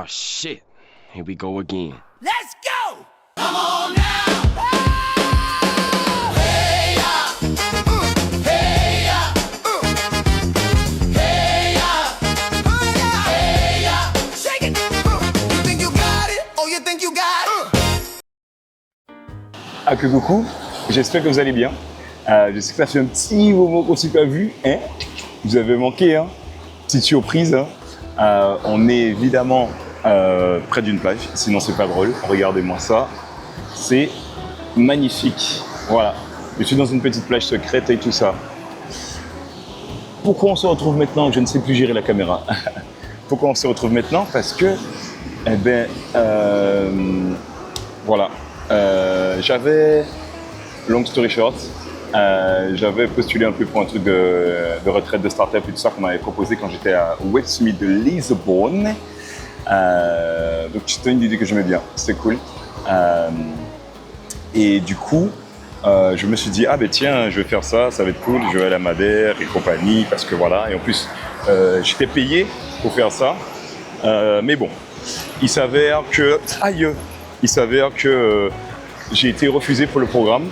Oh shit, here we go again. Let's go! Come on now! Hey, hey, hey, shake it! You think you got it? Oh, you think you got it? Ah que coucou, j'espère que vous allez bien. Je sais que ça fait un petit moment qu'on ne s'est pas vu, hein. Vous avez manqué, hein. Petite surprise, hein. On est évidemment près d'une plage, sinon c'est pas drôle. Regardez-moi ça, c'est magnifique. Voilà, je suis dans une petite plage secrète et tout ça. Pourquoi on se retrouve maintenant? Je ne sais plus gérer la caméra. Pourquoi on se retrouve maintenant? Parce que, voilà, j'avais, long story short, j'avais postulé un peu pour un truc de retraite de start-up et tout ça qu'on m'avait proposé quand j'étais à Web Summit de Lisbonne. Donc c'était une idée que j'aimais bien, c'était cool. Et du coup, je me suis dit, ah ben tiens, je vais faire ça, ça va être cool, je vais aller à Madère et compagnie, parce que voilà, et en plus, j'étais payé pour faire ça. Mais bon, il s'avère que, j'ai été refusé pour le programme.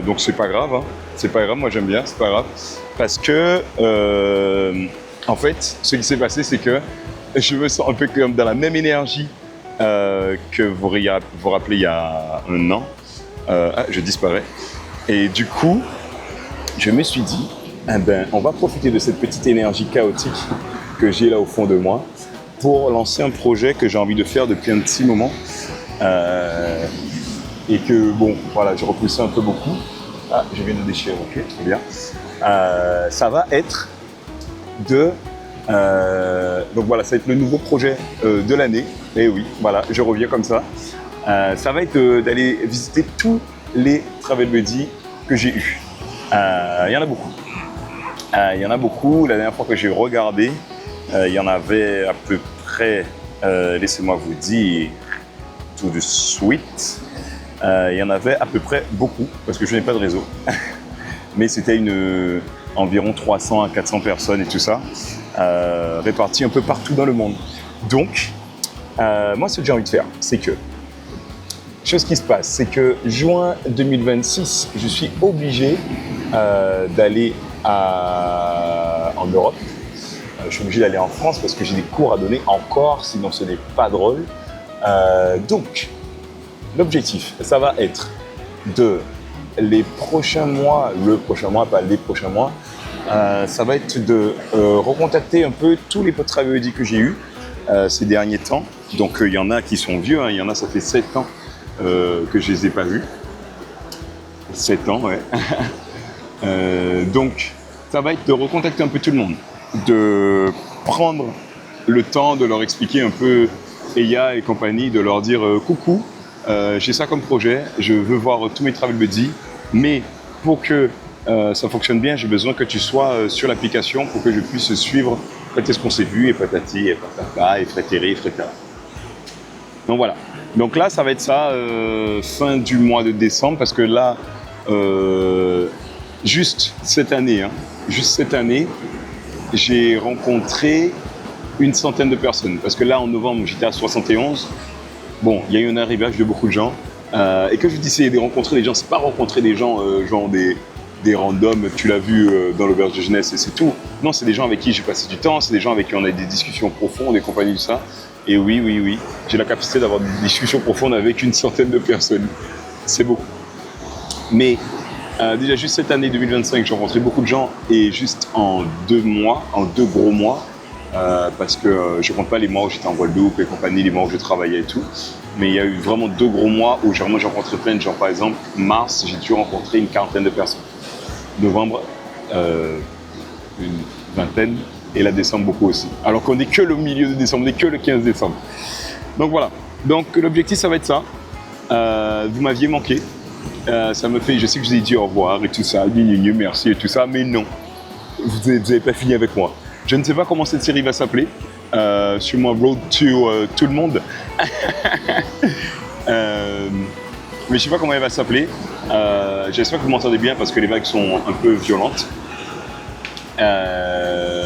Donc c'est pas grave, hein. C'est pas grave, moi j'aime bien, c'est pas grave. Parce que, en fait, ce qui s'est passé, c'est que je me sens un peu comme dans la même énergie que vous rappelez il y a un an. Je disparais. Et du coup, je me suis dit, on va profiter de cette petite énergie chaotique que j'ai là au fond de moi pour lancer un projet que j'ai envie de faire depuis un petit moment. Et que, bon, voilà, j'ai repoussé un peu beaucoup. Ah, je viens de déchirer, ok, très bien. Ça va être de... donc voilà, ça va être le nouveau projet de l'année. Et oui, voilà, je reviens comme ça. Ça va être d'aller visiter tous les travel buddies que j'ai eus. Il y en a beaucoup. Il y en a beaucoup. La dernière fois que j'ai regardé, il y en avait à peu près, laissez-moi vous dire, tout de suite. Il y en avait à peu près beaucoup, parce que je n'ai pas de réseau. Mais c'était environ 300 à 400 personnes et tout ça, réparties un peu partout dans le monde. Donc, moi, ce que j'ai envie de faire, c'est que, chose qui se passe, c'est que juin 2026, je suis obligé d'aller en Europe. Je suis obligé d'aller en France parce que j'ai des cours à donner encore, sinon ce n'est pas drôle. Donc, l'objectif, ça va être les prochains mois, pas les prochains mois, ça va être de recontacter un peu tous les travel buddies que j'ai eus ces derniers temps. Donc il y en a qui sont vieux, hein, il y en a ça fait 7 ans que je les ai pas vus. 7 ans, ouais. Donc ça va être de recontacter un peu tout le monde, de prendre le temps de leur expliquer un peu Eya et compagnie, de leur dire coucou. J'ai ça comme projet, je veux voir tous mes travel buddies, mais pour que ça fonctionne bien, j'ai besoin que tu sois sur l'application pour que je puisse suivre quand est-ce qu'on s'est vu, et patati, et patata, et frétéré, et frétera. Donc voilà. Donc là, ça va être ça, fin du mois de décembre, parce que là, juste cette année, j'ai rencontré une centaine de personnes. Parce que là, en novembre, j'étais à 71. Bon, il y a eu un arrivage de beaucoup de gens. Et que je disais, de rencontrer des gens, c'est pas rencontrer des gens genre des randoms, tu l'as vu dans l'auberge de jeunesse et c'est tout. Non, c'est des gens avec qui j'ai passé du temps, c'est des gens avec qui on a des discussions profondes et compagnie de ça. Et oui, j'ai la capacité d'avoir des discussions profondes avec une centaine de personnes. C'est beaucoup. Mais déjà, juste cette année 2025, j'ai rencontré beaucoup de gens et juste en 2 gros mois, parce que je ne compte pas les mois où j'étais en Guadeloupe et compagnie, les mois où je travaillais et tout. Mais il y a eu vraiment 2 gros mois où j'ai rencontré plein de gens. Par exemple, mars, j'ai dû rencontrer une quarantaine de personnes. Novembre, une vingtaine. Et là, décembre, beaucoup aussi. Alors qu'on n'est que le milieu de décembre, on n'est que le 15 décembre. Donc voilà. Donc l'objectif, ça va être ça. Vous m'aviez manqué. Ça me fait, je sais que je vous ai dit au revoir et tout ça, merci et tout ça, mais non. Vous n'avez pas fini avec moi. Je ne sais pas comment cette série va s'appeler. Sur mon Road to tout le monde. Mais je ne sais pas comment elle va s'appeler. J'espère que vous m'entendez bien parce que les vagues sont un peu violentes.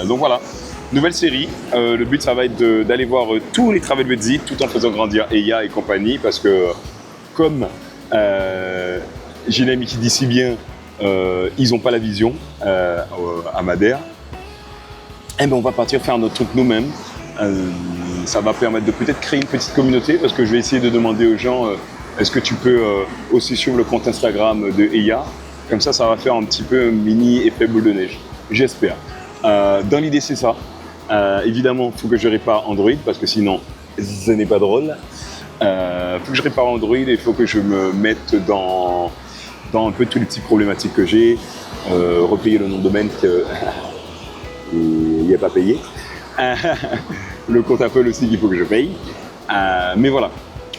Donc voilà. nouvelle série. Le but, ça va être d'aller voir tous les Travel Buddies tout en faisant grandir Eya et compagnie parce que, comme j'ai une amie qui dit si bien, ils n'ont pas la vision à Madère. Eh ben, on va partir faire notre truc nous-mêmes. Ça va permettre de peut-être créer une petite communauté parce que je vais essayer de demander aux gens est-ce que tu peux aussi suivre le compte Instagram de Eya. Comme ça va faire un petit peu un mini effet boule de neige. J'espère. Dans l'idée, c'est ça. Évidemment, il faut que je répare Android parce que sinon, ce n'est pas drôle. Il faut que je répare Android et il faut que je me mette dans un peu tous les petites problématiques que j'ai. Repayer le nom de domaine qu'il n'y a pas payé. Le compte Apple aussi qu'il faut que je paye. Mais voilà.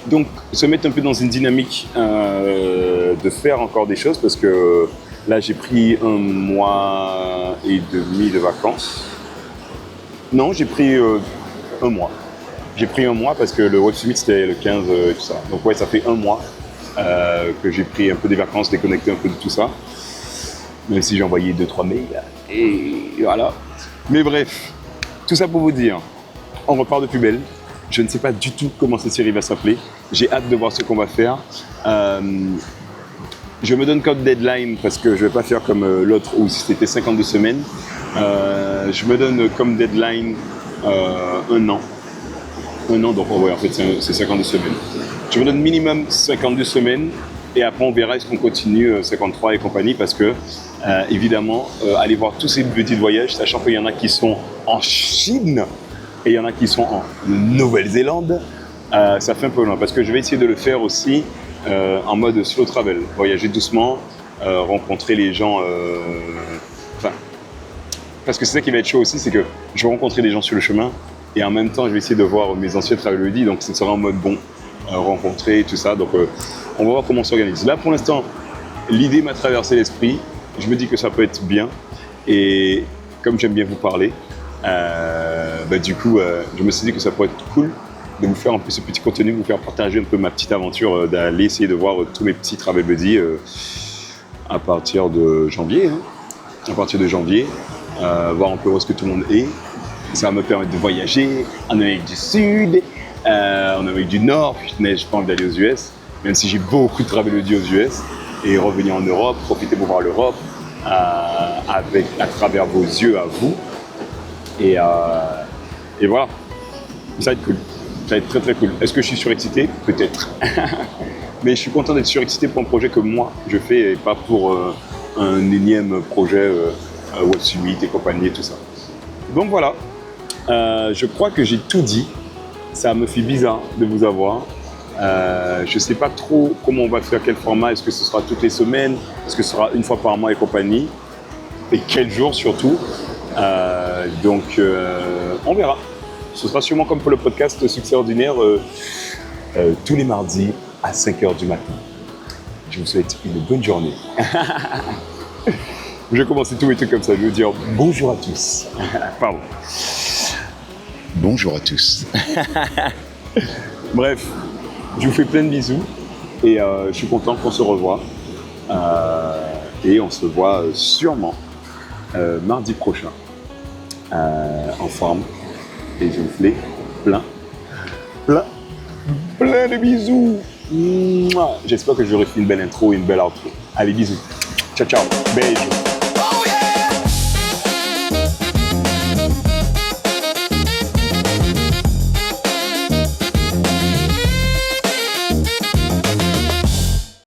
Donc, se mettre un peu dans une dynamique de faire encore des choses parce que là, j'ai pris 1 mois et demi de vacances. Non, j'ai pris 1 mois. J'ai pris 1 mois parce que le Web Summit, c'était le 15 et tout ça. Donc, ouais, ça fait 1 mois que j'ai pris un peu des vacances, déconnecté un peu de tout ça. Même si j'ai envoyé 2-3 mails. Et voilà. Mais bref, tout ça pour vous dire, on repart de plus belle. Je ne sais pas du tout comment cette série va s'appeler. J'ai hâte de voir ce qu'on va faire. Je me donne comme deadline parce que je ne vais pas faire comme l'autre où c'était 52 semaines. Je me donne comme deadline 1 an. 1 an, donc ouais, en fait c'est 52 semaines. Je me donne minimum 52 semaines et après on verra est-ce qu'on continue 53 et compagnie parce que évidemment aller voir tous ces petits voyages, sachant qu'il y en a qui sont en Chine et il y en a qui sont en Nouvelle-Zélande, ça fait un peu loin parce que je vais essayer de le faire aussi en mode slow travel, voyager doucement, rencontrer les gens, parce que c'est ça qui va être chaud aussi, c'est que je vais rencontrer des gens sur le chemin et en même temps je vais essayer de voir mes anciens travel buddies, donc ce sera en mode bon, rencontrer tout ça, donc on va voir comment on s'organise. Là pour l'instant, l'idée m'a traversé l'esprit, je me dis que ça peut être bien et comme j'aime bien vous parler, du coup je me suis dit que ça pourrait être cool de vous faire un peu ce petit contenu, vous faire partager un peu ma petite aventure, d'aller essayer de voir tous mes petits travel buddies à partir de janvier. À partir de janvier, voir un peu où est-ce que tout le monde est. Ça va me permettre de voyager en Amérique du Sud, en Amérique du Nord. Je n'ai pas envie d'aller aux US, même si j'ai beaucoup de travel buddies aux US, et revenir en Europe, profiter pour voir l'Europe à travers vos yeux à vous. Et voilà, ça va être cool. Ça va être très très cool. Est-ce que je suis surexcité? Peut-être. Mais je suis content d'être surexcité pour un projet que moi je fais et pas pour un énième projet Web Summit et compagnie et tout ça. Donc voilà, je crois que j'ai tout dit. Ça me fait bizarre de vous avoir. Je ne sais pas trop comment on va faire, quel format. Est-ce que ce sera toutes les semaines? Est-ce que ce sera 1 fois par mois et compagnie? Et quel jour surtout? Donc on verra. Ce sera sûrement comme pour le podcast Succès Ordinaire, tous les mardis à 5h du matin. Je vous souhaite une bonne journée. Je vais commencer tous mes trucs comme ça, je vais vous dire bonjour à tous. Pardon. Bonjour à tous. Bref, je vous fais plein de bisous et je suis content qu'on se revoie. Et on se voit sûrement mardi prochain en forme. Et je vous fais plein de bisous. J'espère que j'aurai fait une belle intro et une belle outro. Allez, bisous. Ciao, ciao. Beijo.